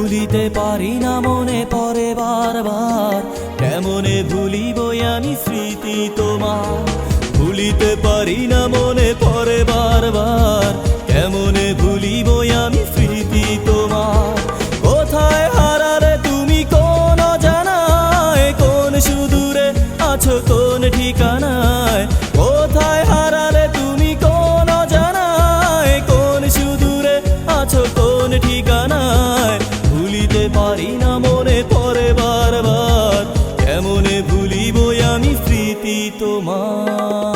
ভুলিতে পারি না মনে পড়ে বারবার, কেমনে ভুলিব আমি স্মৃতি তোমার। ভুলিতে পারি না মনে পড়ে বারবার, কেমনে ভুলিব আমি স্মৃতি তোমার। কোথায় হারালে তুমি কোন অজানায়, কোন সুদূরে আছো কোন ঠিকানায়। কোথায় হারালে তুমি কোন অজানায়, কোন সুদূরে আছো কোন ঠিকানায়। ভুলিতে পারি না মনে পড়ে বারবার, কেমনে ভুলিব আমি স্মৃতি তোমার।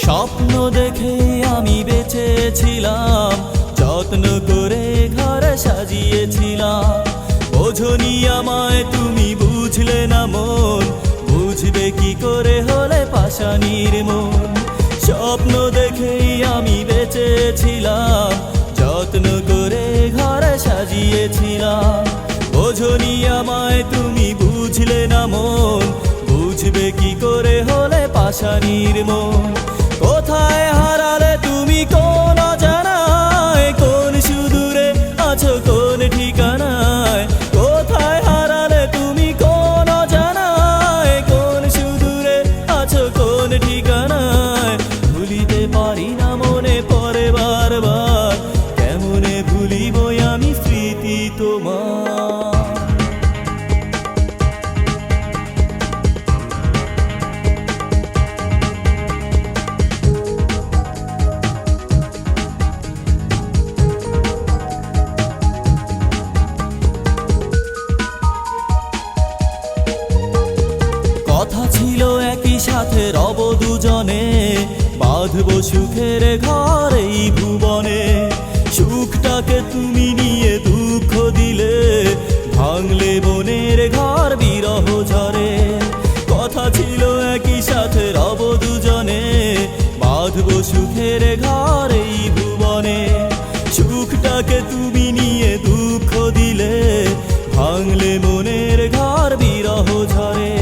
স্বপ্ন দেখে আমি বেঁচেছিলাম, যত্ন করে ঘর সাজিয়েছিলাম। বোঝনি আমায় তুমি, বুঝলে না মন, বুঝবে কি করে হলে পাষাণীর মন। স্বপ্ন দেখেই আমি বেঁচেছিলাম, যত্ন করে ঘর সাজিয়েছিলাম। বোঝনি আমায় তুমি, বুঝলে না মন, বুঝবে কি করে হলে পাষাণীর মন। কোথায় হারালে তুমি কোন অজানায়, কোন সুদূরে আছো কোন ঠিকানায়। কোথায় হারালে তুমি কোন অজানায়, কোন সুদূরে আছো কোন ঠিকানায়। ভুলিতে পারি না মনে পড়ে বারবার, কেমনে ভুলিব আমি স্মৃতি তোমার। কথা ছিল একই সাথে রব দুজনে, বাঁধব সুখের ঘর এই ভুবনে। সুখটাকে তুমি নিয়ে দুঃখ দিলে, ভাঙলে বনের ঘর বিরহ ঝরে। কথা ছিল একই সাথে রব দুজনে, বাঁধব সুখের ঘর এই ভুবনে। সুখটাকে তুমি নিয়ে দুঃখ দিলে, ভাঙলে মনের ঘর বিরহ ঝরে।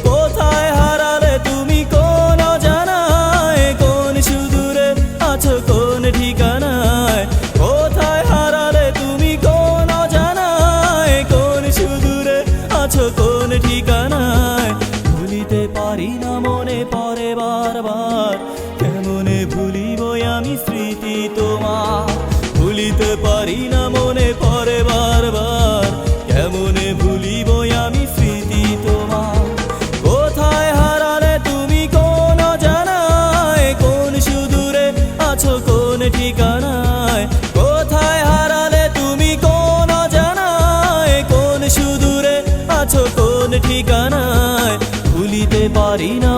কোথায় হারালে তুমি কোন অজানায়, কোন সুদূরে আছো কোন ঠিকানায়। কোথায় হারালে তুমি কোন অজানায়, কোন সুদূরে আছো কোন ঠিকানায়। ভুলিতে পারি না মনে পড়ে বারবার, কেমনে ভুলিব আমি স্মৃতি তোমার। ভুলিতে পারি না মনে পড়ে বারবার, কেমনে ভুলিব আমি স্মৃতি তোমার। কোথায় হারালে তুমি কোন অজানায়, কোন সুদূরে আছো কোন ঠিকানায়। কোথায় হারালে তুমি কোন অজানায়, কোন সুদূরে আছো কোন ঠিকানায়। ভুলিতে পারি না